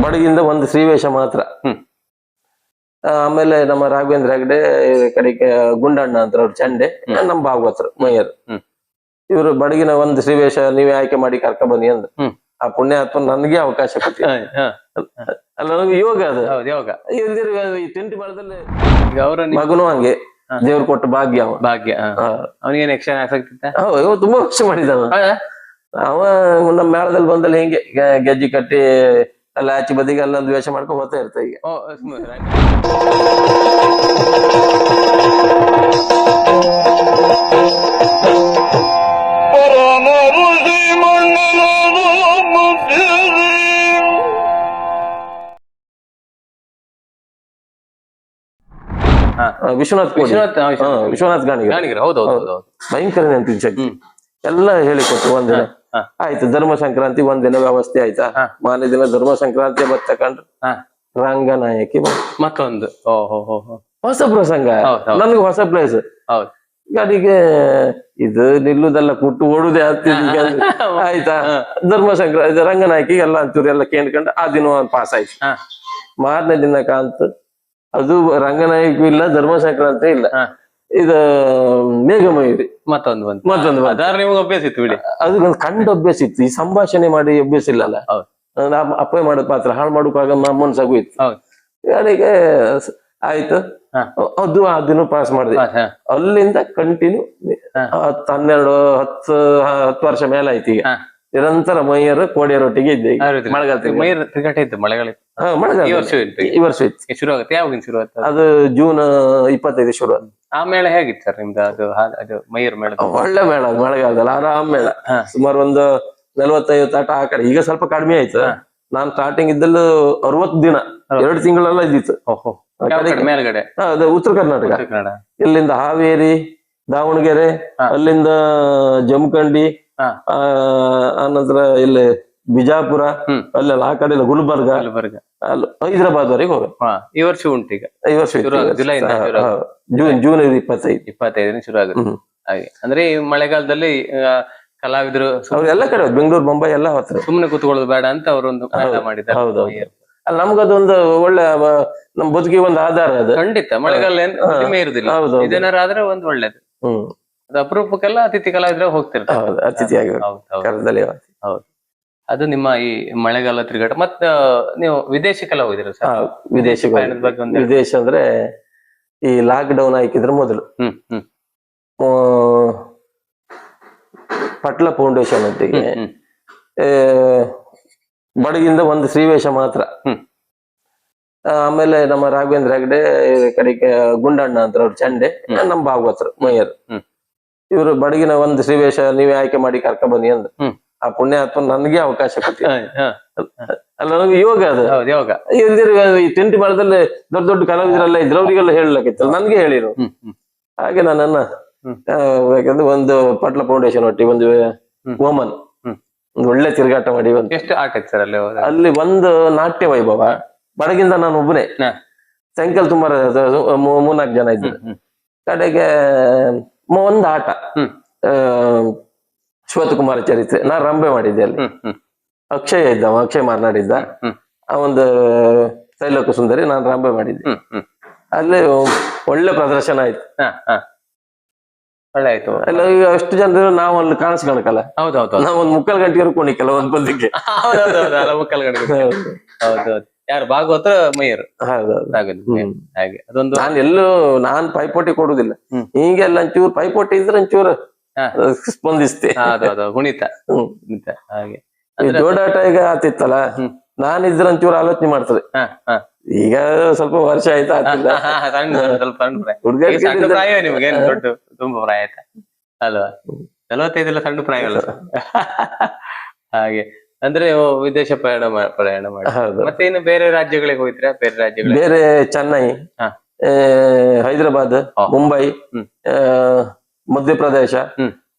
ಬಡಗಿಂದ ಒಂದು ಶ್ರೀವೇಷ ಮಾತ್ರ. ಆಮೇಲೆ ನಮ್ಮ ರಾಘವೇಂದ್ರ ಹೆಗಡೆ ಕಡೆಗೆ ಗುಂಡಣ್ಣ ಅಂತ ಅವ್ರು ಚಂಡೆ, ನಮ್ಮ ಭಾಗವತರು ಮೈಯರು. ಇವರು ಬಡಗಿನ ಒಂದು ಶ್ರೀವೇಷ ನೀವೇ ಆಯ್ಕೆ ಮಾಡಿ ಕರ್ಕ ಬನ್ನಿ ಅಂದ್. ಆ ಪುಣ್ಯಾತ್ಮ ನನಗೆ ಅವಕಾಶ ಕೊಟ್ಟಿ. ಅಲ್ಲ ನನಗೆ ಯೋಗ ಅದು ಯೋಗ. ಈ ತಿಂಟಿ ಮಾಡದಲ್ಲಿ ಮಗನು ಹಂಗೆ ದೇವ್ರು ಕೊಟ್ಟ ಭಾಗ್ಯ. ಭಾಗ್ಯ. ಅವನಿಗೇನು ಯಕ್ಷಗಾನ ಆಸಕ್ತಿ ಇತ್ತ? ತುಂಬಾ ವರ್ಷ ಮಾಡಿದವ ಅವ. ನಮ್ಮ ಮೇಳದಲ್ಲಿ ಬಂದಲ್ಲಿ ಹಿಂಗೆ ಗೆಜ್ಜಿ ಕಟ್ಟಿ ಅಲ್ಲ ಆಚೆ ಬದಿಗೆ ಅಲ್ಲೊಂದು ವೇಷ ಮಾಡ್ಕೊಂಡು ಹೋಗ್ತಾ ಇರ್ತ. ಈಗ ವಿಶ್ವನಾಥ್ ಗಾಣಿಗರ ಭಯಂಕರ ನೆನಪಿನ ಶಕ್ತಿ. ಎಲ್ಲ ಹೇಳಿಕೊಟ್ಟು ಒಂದಿನ ಆಯ್ತು. ಧರ್ಮ ಸಂಕ್ರಾಂತಿ ಒಂದಿನ ವ್ಯವಸ್ಥೆ ಆಯ್ತಾ. ಮಾರನೇ ದಿನ ಧರ್ಮ ಸಂಕ್ರಾಂತಿ ಬರ್ತಕೊಂಡ್ರು ರಂಗನಾಯಕಿ ಮತ್ತೊಂದು ಹೊಸ ಪ್ರಸಂಗ. ನನ್ಗೆ ಹೊಸ ಪ್ಲೇಸ್. ಗಾಡಿಗೆ ಇದು ನಿಲ್ಲುದೆಲ್ಲ ಕುಟ್ಟು ಓಡುದೇ ಆಗ್ತಿದ್ ಆಯ್ತಾ. ಧರ್ಮ ಸಂಕ್ರಾಂತಿ ರಂಗನಾಯಕಿ ಎಲ್ಲ ಅಂತೂರು ಎಲ್ಲ ಕೇಳ್ಕೊಂಡು ಆ ದಿನ ಪಾಸ್ ಆಯ್ತು. ಮಾರನೇ ದಿನ ಕಾಂತ ಅದು ರಂಗನಾಯಕಿ ಇಲ್ಲ, ಧರ್ಮ ಸಂಕ್ರಾಂತಿ ಇಲ್ಲ, ಇದು ಮೇಘಮಯೂರಿ ಮತ್ತೊಂದು ಅಭ್ಯಾಸ ಇತ್ತು ಬಿಡಿ. ಅದು ಕಂಡು ಅಭ್ಯಾಸ ಇತ್ತು. ಈ ಸಂಭಾಷಣೆ ಮಾಡಿ ಅಭ್ಯಾಸ ಇಲ್ಲಲ್ಲ. ಅಪ್ಪ ಮಾಡೋದ್ ಪಾತ್ರ ಹಾಳು ಮಾಡೋಕಾಗ ಅಮ್ಮನ್ ಸಗು ಇತ್ತು. ಯಾರಿಗೆ ಆಯ್ತು ಅದು ಅದನ್ನು ಪಾಸ್ ಮಾಡಿದೆ. ಅಲ್ಲಿಂದ ಕಂಟಿನ್ಯೂ 10 ವರ್ಷ ಮೇಲೆ ಆಯ್ತು. ಈಗ ನಿರಂತರ ಮೈಯರು ಕೋಡಿಯರೊಟ್ಟಿಗೆ ಇದ್ದೆ. ಕ್ರಿಕೆಟ್ ಇತ್ತು ಮಳೆಗಾಲ. ಈ ವರ್ಷ ಇತ್ತು. ಶುರು ಆಗುತ್ತೆ. ಯಾವಾಗ ಶುರು ಆಗುತ್ತೆ? ಅದು ಜೂನ್ 25 ಶುರು ಆಗುತ್ತೆ. ಆ ಮೇಳ ಹೇಗಿತ್ತು ಸರ್ ನಿಮ್ದು? ಅದು ಮೈಯರ್ ಮೇಳ ಒಳ್ಳೆ ಮೇಳ. ಮಳೆಗಾಲದಲ್ಲಿ ಆರಾಮ್ ಮೇಳ. ಸುಮಾರು ಒಂದು 40-50 ಆಟ ಆ ಕಡೆ. ಈಗ ಸ್ವಲ್ಪ ಕಡಿಮೆ ಆಯ್ತು. ನಾನ್ ಸ್ಟಾರ್ಟಿಂಗ್ ಇದ್ದಲ್ಲೂ 60 ದಿನ 2 ತಿಂಗಳೆಲ್ಲ ಇದ್ದಿತ್ತು. ಮೇಲ್ಗಡೆ ಅದು ಉತ್ತರ ಕರ್ನಾಟಕ. ಇಲ್ಲಿಂದ ಹಾವೇರಿ, ದಾವಣಗೆರೆ, ಅಲ್ಲಿಂದ ಜಮಖಂಡಿ, ಆನಂತರ ಇಲ್ಲಿ ಬಿಜಾಪುರ, ಅಲ್ಲೆಲ್ಲ ಆ ಕಡೆ ಗುಲ್ಬರ್ಗ, ಅಲ್ಲಿ ಹೈದರಾಬಾದ್ ವರೆಗೆ ಹೋಗ. ಈ ವರ್ಷ ಉಂಟು. ಈಗ ಈ ವರ್ಷ ಜುಲೈ ಜೂನ್ 25 ಶುರು ಆಗುತ್ತೆ. ಹಾಗೆ ಅಂದ್ರೆ ಈ ಮಳೆಗಾಲದಲ್ಲಿ ಕಲಾವಿದರು ಎಲ್ಲ ಕಡೆ ಬೆಂಗಳೂರು, ಮುಂಬೈ ಎಲ್ಲ ಹೋಗ್ತಾರೆ. ಸುಮ್ಮನೆ ಕೂತ್ಕೊಳ್ಳೋದು ಬೇಡ ಅಂತ ಅವರೊಂದು ಮಾಡಿದ್ದಾರೆ. ಹೌದು. ಅಲ್ಲ ನಮ್ಗದೊಂದು ಒಳ್ಳೆ ನಮ್ ಬದುಕಿಗೆ ಒಂದು ಆಧಾರ ಅದು. ಖಂಡಿತ. ಮಳೆಗಾಲ ಕಡಿಮೆ ಇರುದಿಲ್ಲ. ಇದೇನಾರ ಆದ್ರೆ ಒಂದು ಒಳ್ಳೇದು. ಅದು ಅಪರೂಪಕ್ಕೆಲ್ಲ ಅತಿಥಿ ಕಲಾವಿದ್ರೆ ಹೋಗ್ತಿರ್ತಾರೆ. ಅತಿಥಿಯಾಗಿ ಹೌದು. ಅದು ನಿಮ್ಮ ಈ ಮಳೆಗಾಲ ತಿರುಗಾಟ. ಮತ್ತ ನೀವು ವಿದೇಶಕ್ಕೆಲ್ಲ ಹೋಗಿದ್ದೀರ ಸರ್? ವಿದೇಶ ಅಂದ್ರೆ ಈ ಲಾಕ್ ಡೌನ್ ಹಾಕಿದ್ರೆ ಮೊದಲು ಪಟ್ಲ ಫೌಂಡೇಶನ್ ಒಟ್ಟಿಗೆ ಬಡಗಿಂದ ಒಂದು ಶ್ರೀವೇಷ ಮಾತ್ರ. ಆಮೇಲೆ ನಮ್ಮ ರಾಘವೇಂದ್ರ ಹೆಗಡೆ ಕಡೆಗೆ ಗುಂಡಣ್ಣ ಅಂತ ಅವ್ರು ಚಂಡೆ, ನಮ್ಮ ಭಾಗವತರು ಮೈಯರು. ಇವರು ಬಡಗಿನ ಒಂದು ಶ್ರೀವೇಷ ನೀವೇ ಆಯ್ಕೆ ಮಾಡಿ ಕರ್ಕ ಬನ್ನಿ ಅಂದ್. ಆ ಪುಣ್ಯಾತ್ಮ ನನಗೆ ಅವಕಾಶ ಕೊಟ್ಟಿ. ಅಲ್ಲ ನನಗೆ ಯೋಗ ಅದು ಯೋಗ. ಈ ತಿಂಟಿ ಮಾಡದಲ್ಲಿ ದೊಡ್ಡ ದೊಡ್ಡ ಕಲಾವಿದರೆಲ್ಲ ಇದ್ರು, ಅವ್ರಿಗೆಲ್ಲ ಹೇಳಲಿಕ್ಕಿತ್ತು, ನನ್ಗೆ ಹೇಳಿರು. ಹಾಗೆ ನನ್ನನ್ನ ಬೇಕಂದ್ರೆ ಒಂದು ಪಟ್ಲ ಫೌಂಡೇಶನ್ ಒಟ್ಟಿಗೆ ಒಂದು ಓಮನ್ ಒಂದು ಒಳ್ಳೆ ತಿರುಗಾಟ ಮಾಡಿ. ಎಷ್ಟು ಆಟ ಇತ್ತು ಸರ್ ಅಲ್ಲಿ? ಅಲ್ಲಿ ಒಂದು ನಾಟ್ಯ ವೈಭವ. ಬಡಗಿಂದ ನಾನು ಒಬ್ಬನೇ. ಸಾಯಂಕಾಲ ತುಂಬಾ 3-4 ಜನ ಇದ್ರು. ಕಡೆಗೆ ಒಂದು ಆಟ ಶಿವಕುಮಾರ ಚರಿತ್ರೆ, ನಾ ರಂಬೆ ಮಾಡಿದ್ದೆ ಅಲ್ಲಿ. ಅಕ್ಷಯ್ ಇದ್ದ, ಅಕ್ಷಯ್ ಮಾರ್ನಾಡಿದ್ದ. ಆ ಒಂದು ತೈಲೋಕ ಸುಂದರಿ, ನಾನು ರಂಬೆ ಮಾಡಿದ್ದೆ. ಅಲ್ಲಿ ಒಳ್ಳೆ ಪ್ರದರ್ಶನ ಆಯ್ತು. ಒಳ್ಳೆ ಆಯ್ತು. ಅಲ್ಲ ಈಗ ಅಷ್ಟು ಜನರು ನಾವು ಅಲ್ಲಿ ಕಾಣಿಸ್ಕೊಳಕಲ್ಲ. ಹೌದೌದು. ನಾವ್ ಒಂದ್ 3/4 ಗಂಟೆವರೆಗೂ ಕುಣಿಕಲ್ಲ ಒಂದ್ ಬಂದಿಗೆ. ಹೌದೌದು. ಯಾರು ಭಾಗವತ ಮೈಯರು? ಹಾಗೆ ಅದೊಂದು ನಾನ್ ಪೈಪೋಟಿ ಕೊಡುದಿಲ್ಲ. ಹೀಗೆಲ್ಲ ಒಂಚೂರು ಪೈಪೋಟಿ ಇದ್ರೆ ಒಂಚೂರು ಸ್ಪಂದಿಸ್ತೆ. ಕುಣಿತ ಹಾಗೆ ಜೋಡಾಟ ಈಗ ಆತಿತ್ತಲ್ಲ, ನಾನಿದ್ರೆ ಒಂಚೂರು ಆಲೋಚನೆ ಮಾಡ್ತದೆ. ಈಗ ಸ್ವಲ್ಪ ವರ್ಷ ಆಯ್ತಾ ನಿಮ್ಗೆ ದೊಡ್ಡ ತುಂಬಾ ಪ್ರಾಯ ಆಯ್ತಾ ಅಲ್ವಾ? 45 ಸಣ್ಣ ಪ್ರಾಯ ಅಲ್ಲ. ಹಾಗೆ ಅಂದ್ರೆ ವಿದೇಶ ಪ್ರಯಾಣ ಮಾಡಿ ಮತ್ತೆ ಇನ್ನು ಬೇರೆ ರಾಜ್ಯಗಳಿಗೆ ಹೋಗ್ತೀರಾ? ಬೇರೆ ರಾಜ್ಯಗಳಿಗೆ? ಬೇರೆ ಚೆನ್ನೈ, ಹೈದರಾಬಾದ್, ಮುಂಬೈ, ಮಧ್ಯಪ್ರದೇಶ,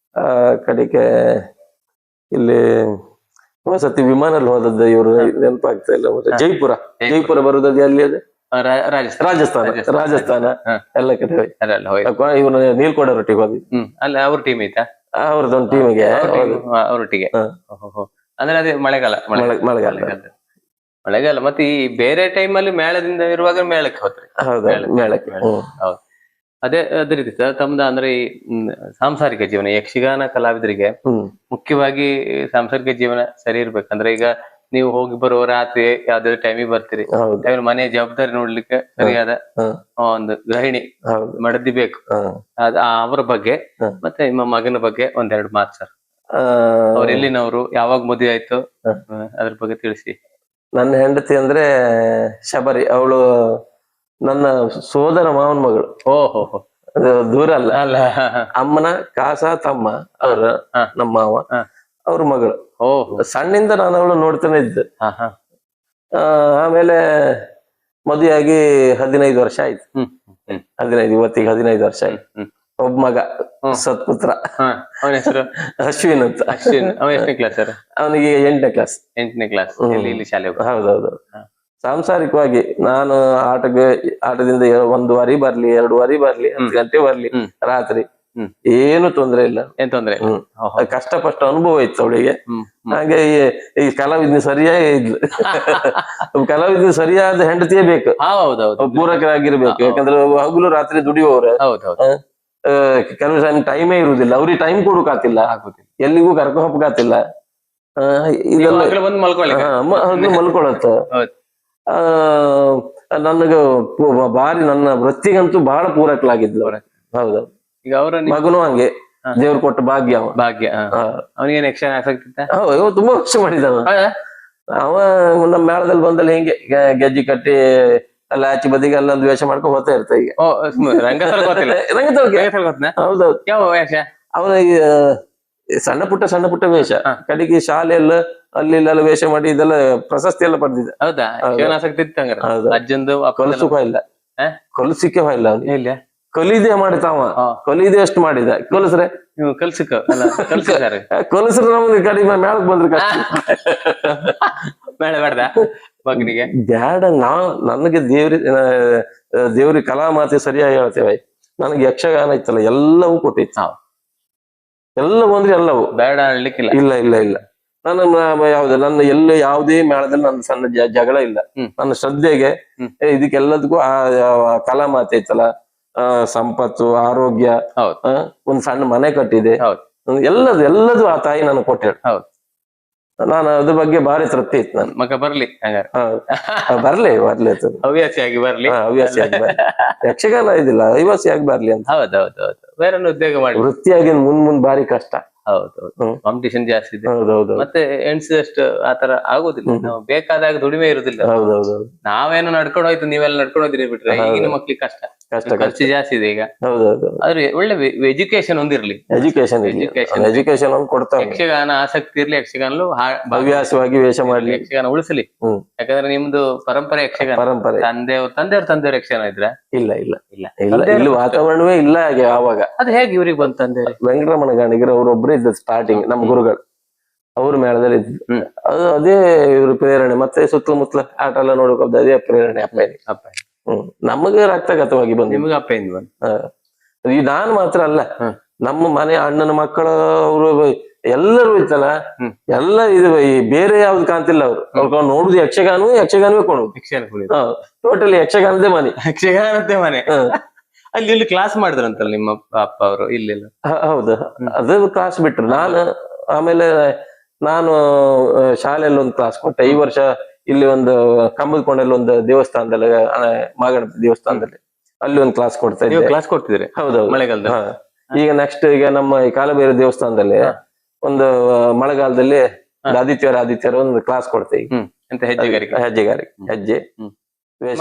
ಕಡೆಗೆ ಇಲ್ಲಿ ವಸತಿ ವಿಮಾನಲ್ಲಿ ಹೋದದ್ದು. ಇವರು ನೆನಪಾಗ್ತಾ ಇಲ್ಲ. ಜೈಪುರ ಬರುದದ್ದು ಎಲ್ಲಿ? ಅದು ರಾಜಸ್ಥಾನ ಎಲ್ಲ ಕಡೆ ಇವ್ರು ನೀಲ್ಕೊಂಡರೊಟ್ಟಿಗೆ ಹೋದ್ವಿ. ಅಲ್ಲ ಅವ್ರ ಟೀಮ್ ಐತಾ? ಅವ್ರದ್ದೊಂದು ಟೀಮಿಗೆ ಅವರೊಟ್ಟಿಗೆ. ಅಂದ್ರೆ ಅದೇ ಮಳೆಗಾಲ. ಮಳೆಗಾಲ ಮತ್ತೆ ಈ ಬೇರೆ ಟೈಮ್ ಅಲ್ಲಿ ಮೇಳದಿಂದ ಇರುವಾಗ ಮೇಳಕ್ಕೆ ಹೋದ್ರಿ. ಹೌದು ಮೇಳಕ್ಕೆ. ಹೌದು. ಅದೇ ರೀತಿ ಸರ್ ತಮ್ದು ಅಂದ್ರೆ ಈ ಸಾಂಸಾರಿಕ ಜೀವನ ಯಕ್ಷಗಾನ ಕಲಾವಿದರಿಗೆ ಮುಖ್ಯವಾಗಿ ಸಾಂಸಾರಿಕ ಜೀವನ ಸರಿ ಇರ್ಬೇಕಂದ್ರೆ ಈಗ ನೀವು ಹೋಗಿ ಬರುವ ರಾತ್ರಿ ಯಾವ್ದಾದ್ರು ಟೈಮಿಗೆ ಬರ್ತೀರಿ, ಮನೆ ಜವಾಬ್ದಾರಿ ನೋಡ್ಲಿಕ್ಕೆ ಸರಿಯಾದ ಒಂದು ಗೃಹಿಣಿ ಮಡದಿ ಬೇಕು. ಅವರ ಬಗ್ಗೆ ಮತ್ತೆ ನಿಮ್ಮ ಮಗನ ಬಗ್ಗೆ ಒಂದೆರಡು ಮಾತು ಸರ್. ಅವ್ರ ಎಲ್ಲಿನವರು, ಯಾವಾಗ ಮದುವೆ ಆಯ್ತು, ಅದ್ರ ಬಗ್ಗೆ ತಿಳಿಸಿ. ನನ್ನ ಹೆಂಡತಿ ಅಂದ್ರೆ ಶಬರಿ, ಅವಳು ನನ್ನ ಸೋದರ ಮಾವನ ಮಗಳು. ಓಹೋ, ದೂರ ಅಲ್ಲ, ಅಮ್ಮನ ಕಾಸ ತಮ್ಮ ಅವ್ರ ನಮ್ಮ ಮಾವ ಅವ್ರ ಮಗಳು. ಸಣ್ಣಿಂದ ನಾನು ಅವಳು ನೋಡ್ತಾನೆ ಇದ್ದೆ. ಆಮೇಲೆ ಮದುವೆಯಾಗಿ 15 ವರ್ಷ ಆಯ್ತು. 15 ಇವತ್ತಿಗೆ 15 ವರ್ಷ ಆಯ್ತು. ಒಬ್ಬ ಮಗ ಸತ್ಪುತ್ರ, ಅವನ ಹೆಸರು ಅಶ್ವಿನ್ ಅಂತ. ಅವನಿಗೆ 8ನೇ ಕ್ಲಾಸ್. 8ನೇ ಕ್ಲಾಸ್ ಇಲ್ಲಿ ಶಾಲೆ. ಹೌದೌದು. ಸಾಂಸಾರಿಕವಾಗಿ ನಾನು ಆಟದಿಂದ 1 ಬರ್ಲಿ 2 ಬರ್ಲಿ 10 ಗಂಟೆ ಬರ್ಲಿ ರಾತ್ರಿ ಏನು ತೊಂದ್ರೆ ಇಲ್ಲ. ಏನ್ ತೊಂದ್ರೆ? ಕಷ್ಟಪಟ್ಟ ಅನುಭವ ಇತ್ತು ಅವಳಿಗೆ. ಹಾಗೆ ಈ ಕಲಾವಿದ್ನ ಸರಿಯಾಗಿ ಇದ್ಲು. ಕಲಾವಿದ್ನ ಸರಿಯಾದ ಹೆಂಡತಿಯೇ ಬೇಕು, ಪೂರಕರಾಗಿರ್ಬೇಕು. ಯಾಕಂದ್ರೆ ಹಗಲು ರಾತ್ರಿ ದುಡಿಯುವವ್ರೆ, ಕೆಲವು ಟೈಮೇ ಇರುವುದಿಲ್ಲ, ಅವ್ರಿಗೆ ಟೈಮ್ ಕೊಡಕಾತಿಲ್ಲ, ಎಲ್ಲಿಗೂ ಕರ್ಕೊ ಹೋಗಕಾತಿಲ್ಲ. ಇದೆಲ್ಲ ಹಗಲು ಮಲ್ಕೊಳತ್ತ. ನನಗ ಬಾರಿ ನನ್ನ ವೃತ್ತಿಗಂತೂ ಬಹಳ ಪೂರಕಲಾಗಿದ್ಲು. ಹೌದೌದು. ಈಗ ಅವರ ಮಗನು ಹಂಗೆ ದೇವ್ರು ಕೊಟ್ಟ ಭಾಗ್ಯ. ಅವನಿಗೇನು ಯಕ್ಷಗಾನ ಆಸಕ್ತಿ ಇತ್ತ? ತುಂಬಾ ವರ್ಷ ಮಾಡಿದವ ಅವ. ನಮ್ಮ ಮೇಳದಲ್ಲಿ ಬಂದಲ್ಲಿ ಹಿಂಗೆ ಗೆಜ್ಜಿ ಕಟ್ಟಿ ಎಲ್ಲ ಆಚೆ ಬದಿಗೆ ಅಲ್ಲೊಂದು ವೇಷ ಮಾಡ್ಕೊಂಡು ಹೋಗ್ತಾ ಇರ್ತ. ಈಗ ಹೌದೌದು. ಅವನ ಸಣ್ಣ ಪುಟ್ಟ ವೇಷ ಕಡೆಗೆ ಶಾಲೆಯಲ್ಲ ಅಲ್ಲಿ ಇಲ್ಲೆಲ್ಲ ವೇಷ ಮಾಡಿ ಇದೆಲ್ಲ ಪ್ರಶಸ್ತಿ ಎಲ್ಲ ಪಡೆದಿದ್ದ. ಹೌದಾ? ಆಸಕ್ತಿ ಇತ್ತಂಗ ಅಜ್ಜಂದು ಕೊಲಸುಕ ಇಲ್ಲ, ಕೊಲಸಿಕೆ ಇಲ್ಲ. ಅವ್ನಿಗೆ ಕಲಿದೆ ಮಾಡಿತಾವ, ಕಲಿದೆ ಅಷ್ಟು ಮಾಡಿದ. ಕೊಲಸ್ರೆ ಕೊಲಸ್ರೆ ನಮ್ಗೆ ಕಡಿಮೆ ಮೇಳಕ್ ಬಂದ್ರೆ ಕಷ್ಟ. ಮಗನಿಗೆ ಬ್ಯಾಡ. ನನಗೆ ದೇವ್ರಿ ಕಲಾ ಮಾತೆ ಸರಿಯಾಗಿ ಹೇಳ್ತೇವೆ. ನನಗೆ ಯಕ್ಷಗಾನ ಇತ್ತಲ್ಲ ಎಲ್ಲವೂ ಕೊಟ್ಟಿತ್ತು. ಎಲ್ಲವೂ ಅಂದ್ರೆ ಎಲ್ಲವೂ. ಬೇಡ ಅನ್ಲಿಕ್ಕಿಲ್ಲ. ಇಲ್ಲ. ನನ್ನ ನನ್ನ ಯಾವುದೇ ಮೇಳದಲ್ಲಿ ನನ್ನ ಸಣ್ಣ ಜಗಳ ಇಲ್ಲ. ನನ್ನ ಶ್ರದ್ಧೆಗೆ ಇದಕ್ಕೆಲ್ಲದಕ್ಕೂ ಆ ಕಲಾ ಮಾತೆ ಇತ್ತಲ್ಲ, ಸಂಪತ್ತು, ಆರೋಗ್ಯ, ಒಂದ್ ಸಣ್ಣ ಮನೆ ಕಟ್ಟಿದೆ, ಎಲ್ಲದು ಆ ತಾಯಿ ನನಗೆ ಕೊಟ್ಟೆ. ನಾನು ಅದ್ರ ಬಗ್ಗೆ ಭಾರಿ ತೃಪ್ತಿ ಇತ್ತು. ನನ್ ಮಗ ಬರ್ಲಿ ಬರ್ಲಿ ಹವ್ಯಾಸಿಯಾಗಿ ಬರ್ಲಿ. ಯಕ್ಷಗಾನ ಇದಿಲ್ಲ, ಹವ್ಯಾಸಿಯಾಗಿ ಬರ್ಲಿ ಅಂತ. ಹೌದೌದು. ಬೇರೆ ಉದ್ಯೋಗ ಮಾಡಿ ವೃತ್ತಿಯಾಗಿ ಮುಂದ್ ಭಾರಿ ಕಷ್ಟ. ಹೌದೌದು. ಕಾಂಪಿಟೇಷನ್ ಜಾಸ್ತಿ ಇದೆ. ಮತ್ತೆ ಎಣಿಸಿದಷ್ಟು ಆತರ ಆಗೋದಿಲ್ಲ. ನಾವು ಬೇಕಾದಾಗ ದುಡಿಮೆ ಇರುದಿಲ್ಲ. ಹೌದೌದು. ನಾವೇನು ನಡ್ಕೊಂಡು ಹೋಯ್ತು, ನೀವೆಲ್ಲ ನಡ್ಕೊಂಡು ಹೋದಿರಿ ಬಿಟ್ರೆ ಈಗಿನ ಮಕ್ಳಿಗೆ ಕಷ್ಟ ಖರ್ಚು ಜಾಸ್ತಿ ಇದೆ ಈಗ. ಹೌದೌದು. ಆದ್ರೆ ಒಳ್ಳೆ ಎಜುಕೇಶನ್ ಒಂದಿರ್ಲಿ. ಎಜುಕೇಶನ್ ಒಂದು ಕೊಡ್ತಾರೆ. ಯಕ್ಷಗಾನ ಆಸಕ್ತಿ ಇರ್ಲಿ, ಯಕ್ಷಗಾನ ಹವ್ಯಾಸವಾಗಿ ವೇಷ ಮಾಡ್ಲಿ, ಯಕ್ಷಗಾನ ಉಳಿಸಲಿ. ಯಾಕಂದ್ರೆ ನಿಮ್ದು ಪರಂಪರೆ ಯಕ್ಷಗಾನ. ಪರಂಪರೆ ತಂದೆಯವ್ರ ಯಕ್ಷಗಾನ ಇದ್ರ? ಇಲ್ಲ. ಇಲ್ಲಿ ವಾತಾವರಣವೇ ಇಲ್ಲ ಹಾಗೆ. ಆವಾಗ ಅದು ಹೇಗೆ ಇವ್ರಿಗೆ ಬಂತು? ತಂದೆ ವೆಂಕಟರಮಣ ಗಾಣಿಗರು ಅವರೊಬ್ಬರೇ ಇದ್ದ ಸ್ಟಾರ್ಟಿಂಗ್, ನಮ್ಮ ಗುರುಗಳು. ಅವ್ರ ಮೇಳದಲ್ಲಿ ಇದ್ದು ಅದೇ ಇವ್ರ ಪ್ರೇರಣೆ. ಮತ್ತೆ ಸುತ್ತಮುತ್ತಲ ಆಟ ಎಲ್ಲ ನೋಡ್ಕೊಂಡು ಅದೇ ಪ್ರೇರಣೆ ಅಪ್ಪ. ನಮಗೆ ರಕ್ತಗತವಾಗಿ ಬಂದು. ನಿಮ್ಗೆ ಅಪ್ಪಯಿಂದ ಬಂದು? ಈ ನಾನು ಮಾತ್ರ ಅಲ್ಲ, ನಮ್ಮ ಮನೆ ಅಣ್ಣನ ಮಕ್ಕಳು ಅವರು ಎಲ್ಲರೂ ಇತ್ತಲ್ಲ, ಎಲ್ಲ ಇದು ಬೇರೆ ಯಾವ್ದು ಕಾಣ್ತಿಲ್ಲ. ಅವ್ರು ನೋಡುದು ಯಕ್ಷಗಾನವೇ ಕೊಡುದು. ಟೋಟಲಿ ಯಕ್ಷಗಾನದೇ ಮನೆ. ಯಕ್ಷಗಾನದೇ ಮನೆ. ಅಲ್ಲಿ ಕ್ಲಾಸ್ ಮಾಡಿದ್ರಂತಲ್ಲ ನಿಮ್ಮ ಅಪ್ಪ ಅವರು? ಇಲ್ಲಿಲ್ಲ. ಹೌದು, ಅದು ಕ್ಲಾಸ್ ಬಿಟ್ರು. ಆಮೇಲೆ ನಾನು ಶಾಲೆಯಲ್ಲಿ ಒಂದು ಕ್ಲಾಸ್ ಕೊಟ್ಟೆ. ಈ ವರ್ಷ ಇಲ್ಲಿ ಒಂದು ಕಂಬದಕೊಂಡಲ್ಲಿ ಒಂದು ದೇವಸ್ಥಾನದಲ್ಲಿ, ಮಹಾಗಣಪತಿ ದೇವಸ್ಥಾನದಲ್ಲಿ, ಅಲ್ಲಿ ಒಂದು ಕ್ಲಾಸ್ ಕೊಡ್ತಾ ಇದ್ದೆ. ಕ್ಲಾಸ್ ಕೊಡ್ತಿದ್ರೆ? ಹೌದೌದು, ಮಳೆಗಾಲದ. ಈಗ ನೆಕ್ಸ್ಟ್ ಈಗ ನಮ್ಮ ಈ ಕಾಲಭೈರವ ದೇವಸ್ಥಾನದಲ್ಲಿ ಒಂದು ಮಳೆಗಾಲದಲ್ಲಿ ಆದಿತ್ಯವಾರ ಒಂದು ಕ್ಲಾಸ್ ಕೊಡ್ತೇವೆ. ಹೆಜ್ಜೆಗಾರಿಕೆ ವೇಷ.